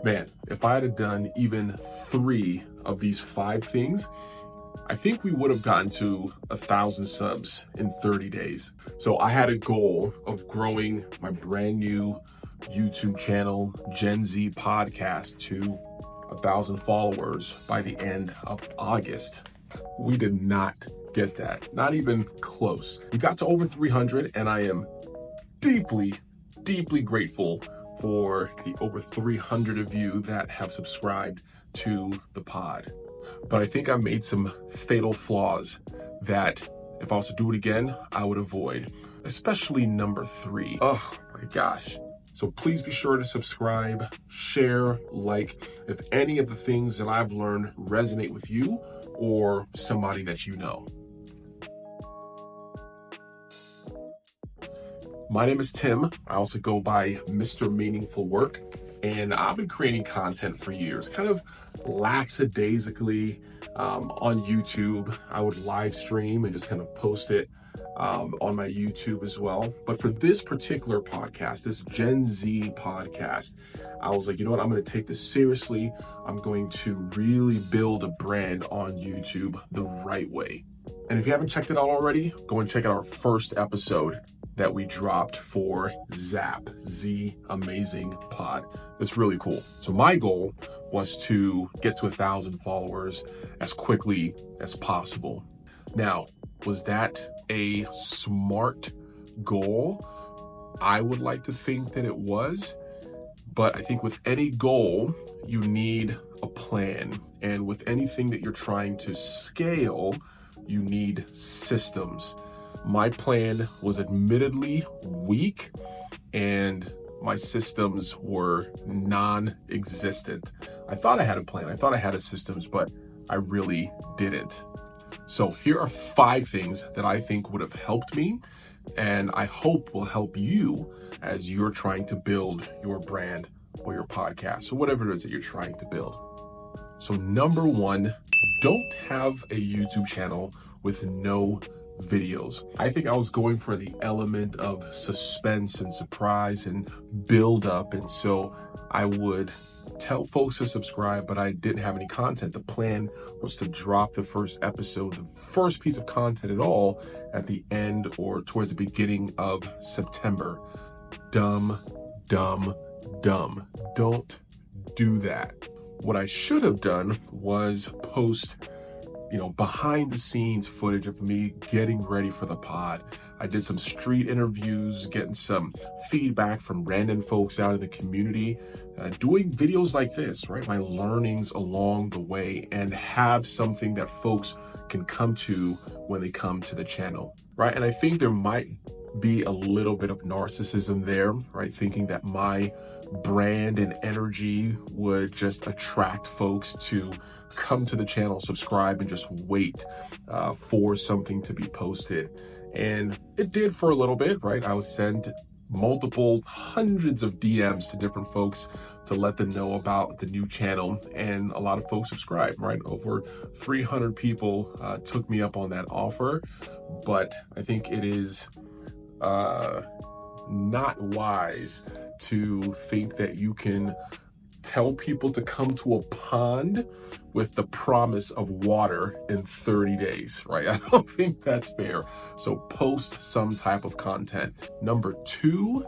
Man, if I had done even 3 of these 5 things, I think we would have gotten to 1,000 subs in 30 days. So I had a goal of growing my brand new YouTube channel, Gen Z Podcast, to 1,000 followers by the end of August. We did not get that, not even close. We got to over 300, and I am deeply, deeply grateful for the over 300 of you that have subscribed to the pod. But I think I made some fatal flaws that if I was to do it again, I would avoid, especially number 3. Oh my gosh. So please be sure to subscribe, share, like, if any of the things that I've learned resonate with you or somebody that you know. My name is Tim. I also go by Mr. Meaningful Work, and I've been creating content for years, kind of lackadaisically on YouTube. I would live stream and just kind of post it on my YouTube as well. But for this particular podcast, this Gen Z podcast, I was like, you know what? I'm going to take this seriously. I'm going to really build a brand on YouTube the right way. And if you haven't checked it out already, go and check out our first episode that we dropped for ZAP, Z Amazing Pod. It's really cool. So my goal was to get to 1,000 followers as quickly as possible. Now, was that a smart goal? I would like to think that it was, but I think with any goal, you need a plan. And with anything that you're trying to scale, you need systems. My plan was admittedly weak, and my systems were non-existent. I thought I had a plan. I thought I had a systems, but I really didn't. So here are 5 things that I think would have helped me, and I hope will help you as you're trying to build your brand or your podcast or whatever it is that you're trying to build. So number 1, don't have a YouTube channel with no videos. I think I was going for the element of suspense and surprise and build up, and so I would tell folks to subscribe, but I didn't have any content. The plan was to drop the first episode, the first piece of content at all, at the end or towards the beginning of September. Dumb. Don't do that. What I should have done was post behind the scenes footage of me getting ready for the pod. I did some street interviews, getting some feedback from random folks out in the community, doing videos like this, right? My learnings along the way, and have something that folks can come to when they come to the channel, right? And I think there might be a little bit of narcissism there, right? Thinking that my brand and energy would just attract folks to come to the channel, subscribe, and just wait for something to be posted. And it did for a little bit, right? I would send multiple hundreds of DMs to different folks to let them know about the new channel, and a lot of folks subscribed, right? Over 300 people took me up on that offer, but I think it is not wise to think that you can tell people to come to a pond with the promise of water in 30 days, right? I don't think that's fair. So post some type of content. Number 2,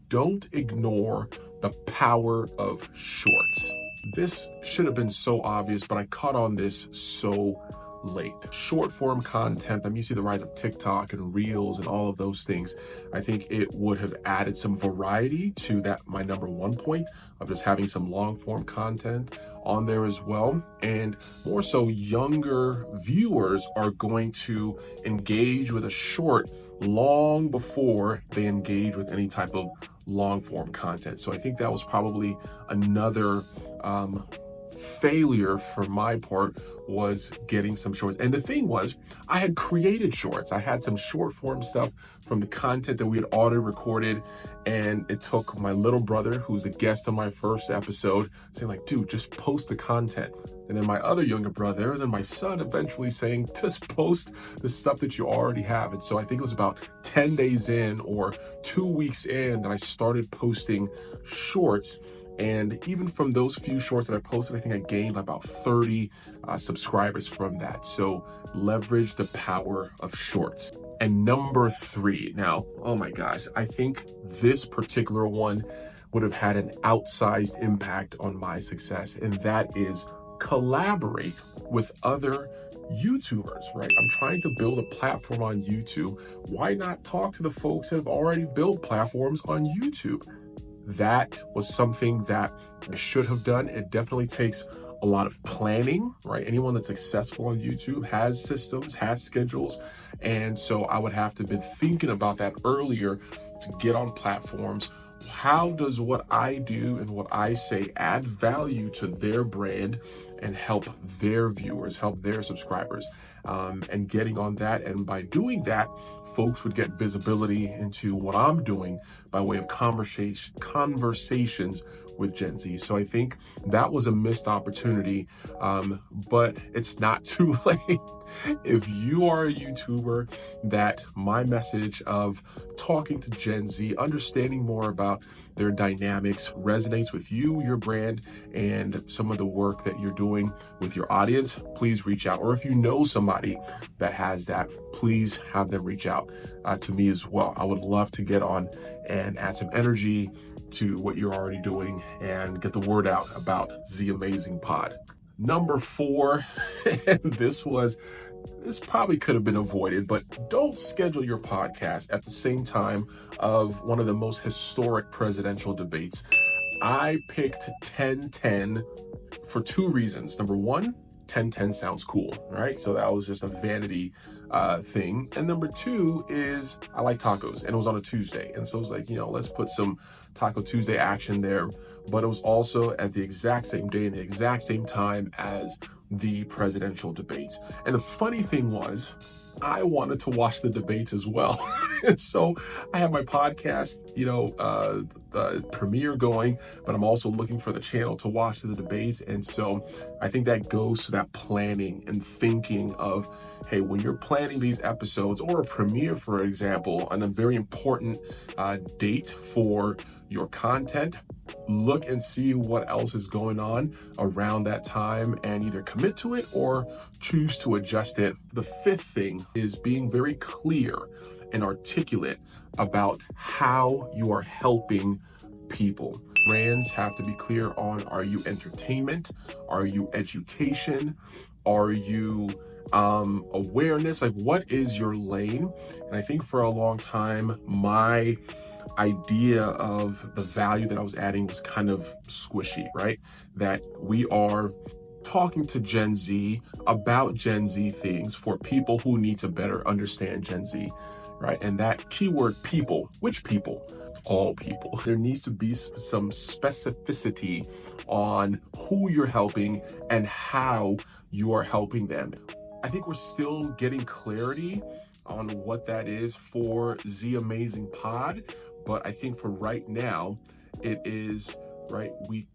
don't ignore the power of shorts. This should have been so obvious, but I caught on this so late. Short form content, I'm used to the rise of TikTok and Reels and all of those things. I think it would have added some variety to that, my number 1 point of just having some long form content on there as well. And more so, younger viewers are going to engage with a short long before they engage with any type of long form content. So I think that was probably another failure for my part, was getting some shorts. And the thing was, I had created shorts. I had some short form stuff from the content that we had already recorded, and it took my little brother, who's a guest on my first episode, saying like, dude, just post the content. And then my other younger brother, and then my son eventually saying, just post the stuff that you already have. And so I think it was about 10 days in or 2 weeks in that I started posting shorts. And even from those few shorts that I posted, I think I gained about 30 subscribers from that. So leverage the power of shorts. And number 3, now, oh my gosh, I think this particular one would have had an outsized impact on my success, and that is collaborate with other YouTubers, right? I'm trying to build a platform on YouTube. Why not talk to the folks that have already built platforms on YouTube? That was something that I should have done. It definitely takes a lot of planning, right? Anyone that's successful on YouTube has systems, has schedules. And so I would have to have been thinking about that earlier to get on platforms. How does what I do and what I say add value to their brand and help their viewers, help their subscribers, and getting on that. And by doing that, folks would get visibility into what I'm doing by way of conversations with Gen Z. So I think that was a missed opportunity, but it's not too late. If you are a YouTuber that my message of talking to Gen Z, understanding more about their dynamics resonates with you, your brand, and some of the work that you're doing with your audience, please reach out. Or if you know somebody that has that, please have them reach out to me as well. I would love to get on and add some energy to what you're already doing and get the word out about Z Amazing Pod. Number 4, and this probably could have been avoided, but don't schedule your podcast at the same time of one of the most historic presidential debates. I picked 10-10 for 2 reasons. Number 1, 10-10 sounds cool, right? So that was just a vanity thing. And number 2 is I like tacos, and it was on a Tuesday. And so it was like, let's put some Taco Tuesday action there. But it was also at the exact same day and the exact same time as the presidential debates. And the funny thing was, I wanted to watch the debates as well. And so I have my podcast, premiere going, but I'm also looking for the channel to watch the debates. And so I think that goes to that planning and thinking of, hey, when you're planning these episodes or a premiere, for example, on a very important date for your content, look and see what else is going on around that time and either commit to it or choose to adjust it. The 5th thing is being very clear and articulate about how you are helping people. Brands have to be clear on, are you entertainment? Are you education? Are you awareness? Like, what is your lane? And I think for a long time, my idea of the value that I was adding was kind of squishy, right? That we are talking to Gen Z about Gen Z things for people who need to better understand Gen Z, right? And that keyword people, which people? All people. There needs to be some specificity on who you're helping and how you are helping them. I think we're still getting clarity on what that is for Z Amazing Pod. But I think for right now, it is, right, we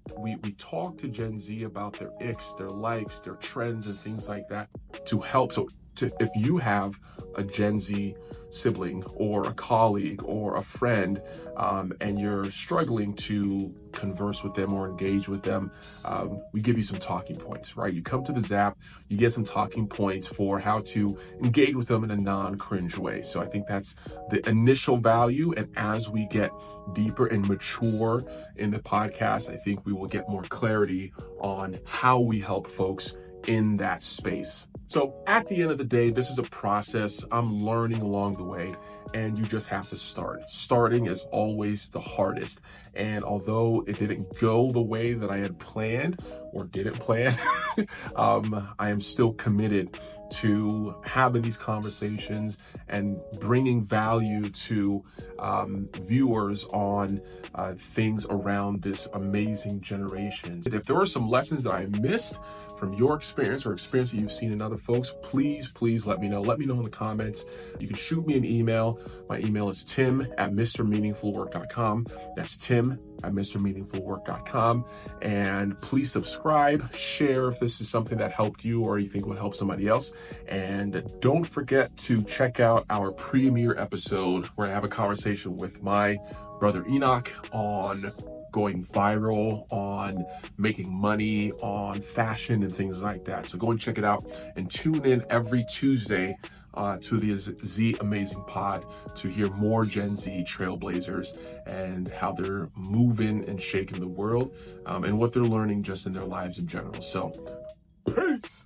talk to Gen Z about their icks, their likes, their trends, and things like that to help. So if you have a Gen Z sibling or a colleague or a friend, and you're struggling to converse with them or engage with them, we give you some talking points, right? You come to the Zap, you get some talking points for how to engage with them in a non-cringe way. So I think that's the initial value. And as we get deeper and mature in the podcast, I think we will get more clarity on how we help folks in that space. So at the end of the day, this is a process. I'm learning along the way, and you just have to start. Starting is always the hardest. And although it didn't go the way that I had planned or didn't plan, I am still committed to having these conversations and bringing value to viewers on things around this amazing generation. If there are some lessons that I missed from your experience or experience that you've seen in other folks, please let me know. Let me know in the comments. You can shoot me an email. My email is tim@mrmeaningfulwork.com. That's tim@mrmeaningfulwork.com. And please subscribe, share if this is something that helped you or you think would help somebody else. And don't forget to check out our premiere episode where I have a conversation with my brother Enoch on going viral, on making money, on fashion and things like that. So go and check it out and tune in every Tuesday to the Z Amazing Pod to hear more Gen Z trailblazers and how they're moving and shaking the world, and what they're learning just in their lives in general. So, peace.